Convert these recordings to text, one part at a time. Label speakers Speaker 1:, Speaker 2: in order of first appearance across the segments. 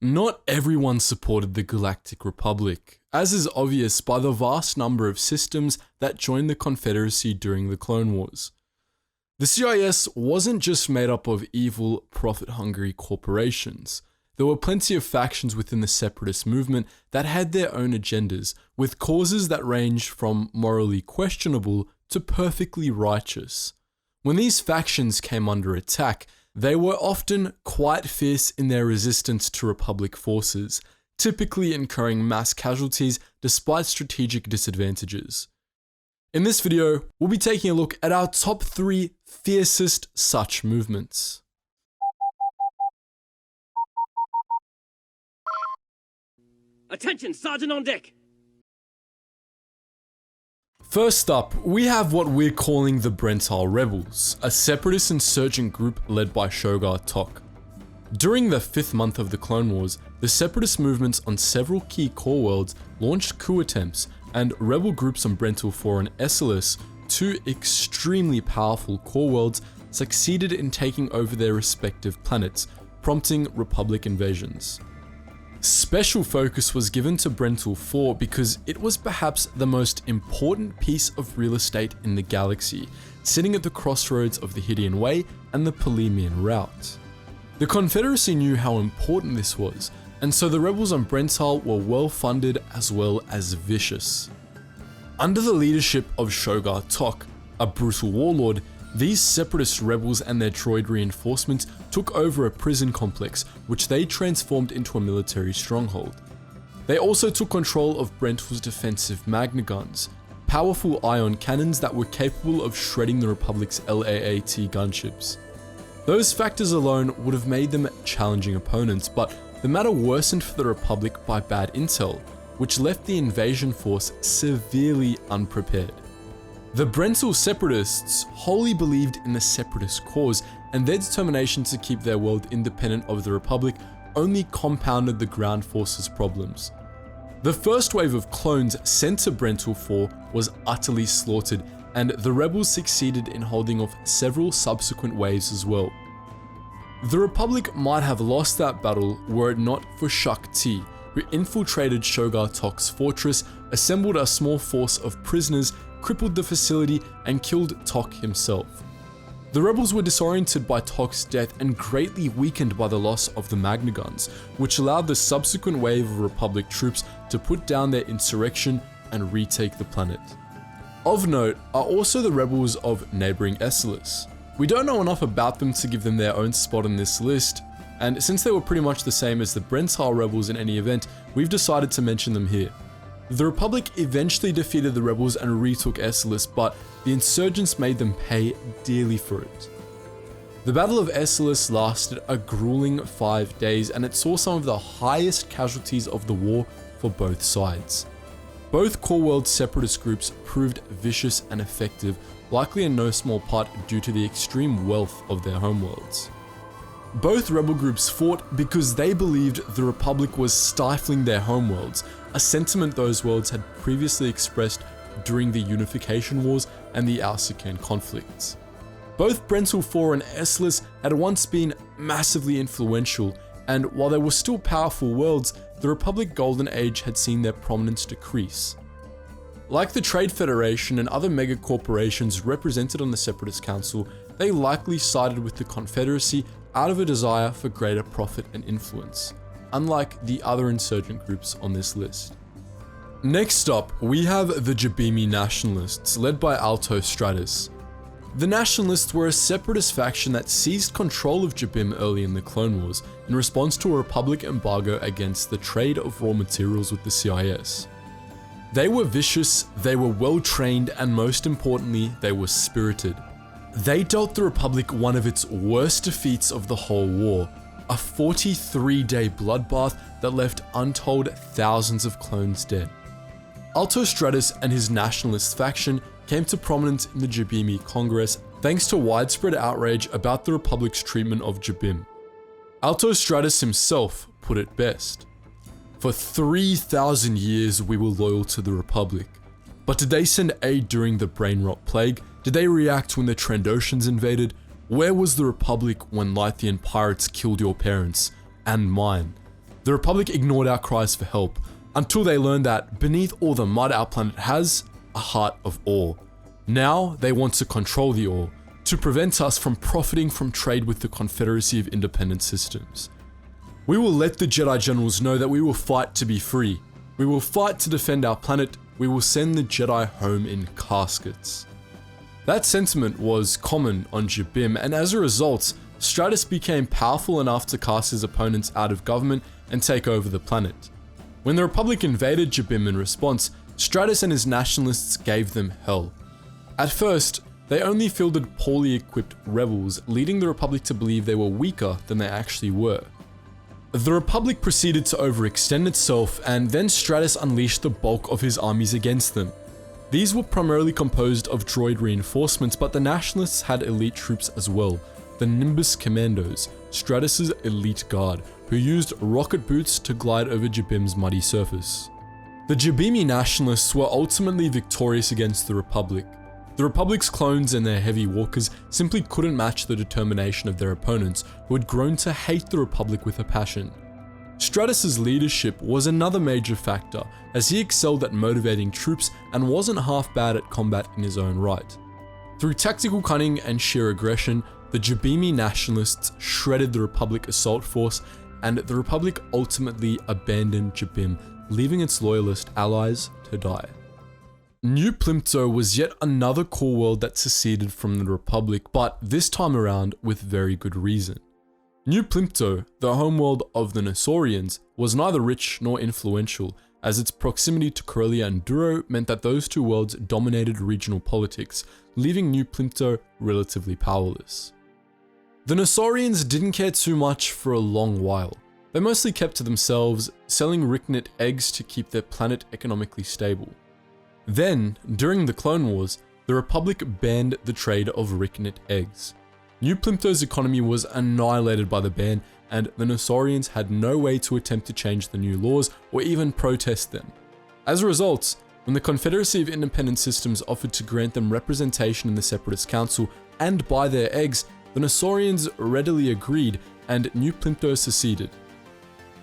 Speaker 1: Not everyone supported the Galactic Republic, as is obvious by the vast number of systems that joined the Confederacy during the Clone Wars. The CIS wasn't just made up of evil, profit-hungry corporations. There were plenty of factions within the Separatist movement that had their own agendas, with causes that ranged from morally questionable to perfectly righteous. When these factions came under attack, they were often quite fierce in their resistance to Republic forces, typically incurring mass casualties despite strategic disadvantages. In this video, we'll be taking a look at our top 3 fiercest such movements.
Speaker 2: Attention, Sergeant on deck!
Speaker 1: First up, we have what we're calling the Brental Rebels, a separatist insurgent group led by Shogar Tok. During the 5th month of the Clone Wars, the separatist movements on several key core worlds launched coup attempts, and rebel groups on Brental 4 and SLS, two extremely powerful core worlds, succeeded in taking over their respective planets, prompting Republic invasions. Special focus was given to Brental 4 because it was perhaps the most important piece of real estate in the galaxy, sitting at the crossroads of the Hydian Way and the Polemian Route. The Confederacy knew how important this was, and so the rebels on Brental were well funded as well as vicious. Under the leadership of Shogar Tok, a brutal warlord, these separatist rebels and their droid reinforcements took over a prison complex, which they transformed into a military stronghold. They also took control of Brental's defensive Magna guns, powerful ion cannons that were capable of shredding the Republic's LAAT gunships. Those factors alone would have made them challenging opponents, but the matter worsened for the Republic by bad intel, which left the invasion force severely unprepared. The Brenzel Separatists wholly believed in the separatist cause, and their determination to keep their world independent of the Republic only compounded the ground forces' problems. The first wave of clones sent to Brental 4 was utterly slaughtered, and the rebels succeeded in holding off several subsequent waves as well. The Republic might have lost that battle were it not for Shak Ti, who infiltrated Shogar Tok's fortress, assembled a small force of prisoners, crippled the facility, and killed Tok himself. The rebels were disoriented by Tok's death and greatly weakened by the loss of the Magna guns, which allowed the subsequent wave of Republic troops to put down their insurrection and retake the planet. Of note are also the rebels of neighboring SLS. We don't know enough about them to give them their own spot in this list, and since they were pretty much the same as the Brental rebels in any event, we've decided to mention them here. The Republic eventually defeated the rebels and retook SLS, but the insurgents made them pay dearly for it. The Battle of SLS lasted a grueling 5 days, and it saw some of the highest casualties of the war for both sides. Both core world separatist groups proved vicious and effective, likely in no small part due to the extreme wealth of their homeworlds. Both rebel groups fought because they believed the Republic was stifling their homeworlds, a sentiment those worlds had previously expressed during the Unification Wars and the Alsacan conflicts. Both Brental 4 and SLS had once been massively influential, and while they were still powerful worlds, the Republic Golden Age had seen their prominence decrease. Like the Trade Federation and other mega corporations represented on the Separatist Council, they likely sided with the Confederacy out of a desire for greater profit and influence, unlike the other insurgent groups on this list. Next up, we have the Jabimi Nationalists, led by Alto Stratus. The Nationalists were a separatist faction that seized control of Jabim early in the Clone Wars in response to a Republic embargo against the trade of raw materials with the CIS. They were vicious, they were well trained, and most importantly, they were spirited. They dealt the Republic one of its worst defeats of the whole war, a 43-day bloodbath that left untold thousands of clones dead. Alto Stratus and his Nationalist faction came to prominence in the Jabimi Congress thanks to widespread outrage about the Republic's treatment of Jabim. Alto Stratus himself put it best. For 3,000 years we were loyal to the Republic, but did they send aid during the brain rot plague? Did they react when the Trandoshans invaded? Where was the Republic when Lythian pirates killed your parents and mine? The Republic ignored our cries for help, until they learned that beneath all the mud our planet has, a heart of ore. Now they want to control the ore, to prevent us from profiting from trade with the Confederacy of Independent Systems. We will let the Jedi Generals know that we will fight to be free. We will fight to defend our planet. We will send the Jedi home in caskets. That sentiment was common on Jabim, and as a result, Stratus became powerful enough to cast his opponents out of government and take over the planet. When the Republic invaded Jabim in response, Stratus and his Nationalists gave them hell. At first, they only fielded poorly equipped rebels, leading the Republic to believe they were weaker than they actually were. The Republic proceeded to overextend itself, and then Stratus unleashed the bulk of his armies against them. These were primarily composed of droid reinforcements, but the Nationalists had elite troops as well, the Nimbus Commandos, Stratus's elite guard, who used rocket boots to glide over Jabim's muddy surface. The Jabimi Nationalists were ultimately victorious against the Republic. The Republic's clones and their heavy walkers simply couldn't match the determination of their opponents, who had grown to hate the Republic with a passion. Stratus's leadership was another major factor, as he excelled at motivating troops and wasn't half bad at combat in his own right. Through tactical cunning and sheer aggression, the Jabimi Nationalists shredded the Republic assault force, and the Republic ultimately abandoned Jabim, leaving its loyalist allies to die. New Plimto was yet another core world that seceded from the Republic, but this time around with very good reason. New Plimto, the homeworld of the Nosorians, was neither rich nor influential, as its proximity to Corellia and Duro meant that those two worlds dominated regional politics, leaving New Plimto relatively powerless. The Nosorians didn't care too much for a long while. They mostly kept to themselves, selling Ryknit eggs to keep their planet economically stable. Then, during the Clone Wars, the Republic banned the trade of Ryknit eggs. New Plimto's economy was annihilated by the ban, and the Nosorians had no way to attempt to change the new laws or even protest them. As a result, when the Confederacy of Independent Systems offered to grant them representation in the Separatist Council and buy their eggs, the Nosorians readily agreed, and New Plimto seceded.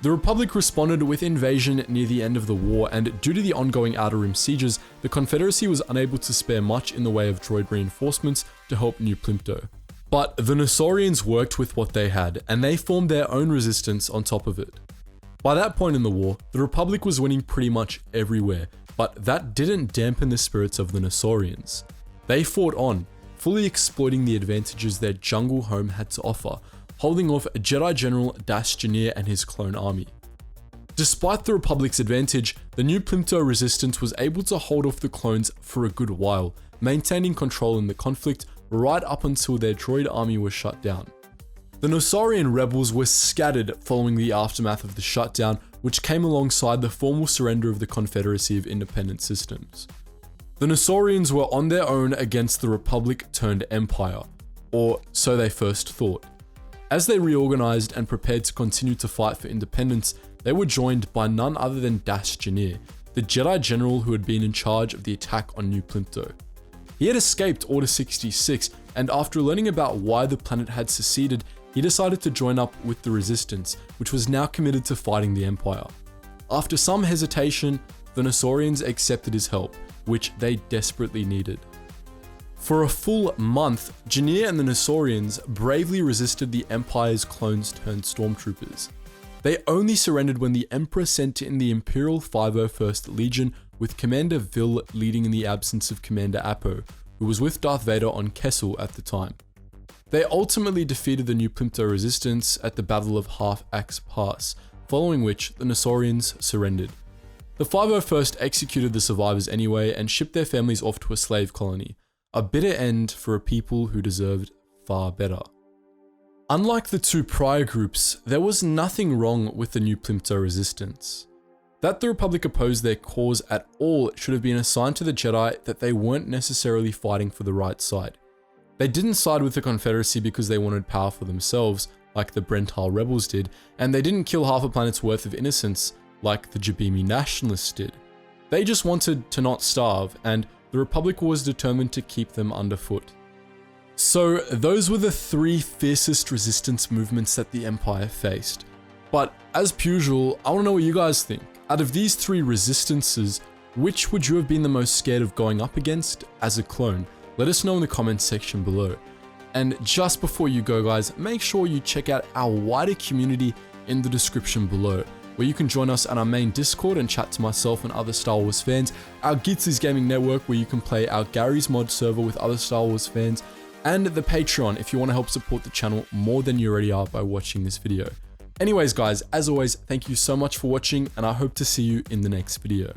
Speaker 1: The Republic responded with invasion near the end of the war, and due to the ongoing Outer Rim sieges, the Confederacy was unable to spare much in the way of droid reinforcements to help New Plimto. But the Nosorians worked with what they had, and they formed their own resistance on top of it. By that point in the war, the Republic was winning pretty much everywhere, but that didn't dampen the spirits of the Nosorians. They fought on, fully exploiting the advantages their jungle home had to offer, holding off Jedi General Dash Janir and his clone army. Despite the Republic's advantage, the New Plimto resistance was able to hold off the clones for a good while, maintaining control in the conflict right up until their droid army was shut down. The Nosorian rebels were scattered following the aftermath of the shutdown, which came alongside the formal surrender of the Confederacy of Independent Systems. The Nosorians were on their own against the Republic turned Empire, or so they first thought. As they reorganized and prepared to continue to fight for independence, they were joined by none other than Dash Janir, the Jedi General who had been in charge of the attack on New Plimto. He had escaped Order 66, and after learning about why the planet had seceded, he decided to join up with the Resistance, which was now committed to fighting the Empire. After some hesitation, the Nosorians accepted his help, which they desperately needed. For a full month, Janir and the Nosorians bravely resisted the Empire's clones turned stormtroopers. They only surrendered when the Emperor sent in the Imperial 501st Legion, with Commander Vil leading in the absence of Commander Apo, who was with Darth Vader on Kessel at the time. They ultimately defeated the New Plimto resistance at the Battle of Half Axe Pass, following which the Nosorians surrendered. The 501st executed the survivors anyway and shipped their families off to a slave colony, a bitter end for a people who deserved far better. Unlike the two prior groups, there was nothing wrong with the New Plimto resistance. That the Republic opposed their cause at all should have been a sign to the Jedi that they weren't necessarily fighting for the right side. They didn't side with the Confederacy because they wanted power for themselves, like the Brental Rebels did, and they didn't kill half a planet's worth of innocents, like the Jabimi Nationalists did. They just wanted to not starve, and the Republic was determined to keep them underfoot. So those were the three fiercest resistance movements that the Empire faced. But as per usual, I want to know what you guys think. Out of these 3 resistances, which would you have been the most scared of going up against as a clone? Let us know in the comments section below. And just before you go guys, make sure you check out our wider community in the description below, where you can join us on our main Discord and chat to myself and other Star Wars fans, our Geetsly's Gaming Network where you can play our Gary's Mod server with other Star Wars fans, and the Patreon if you want to help support the channel more than you already are by watching this video. Anyways guys, as always, thank you so much for watching and I hope to see you in the next video.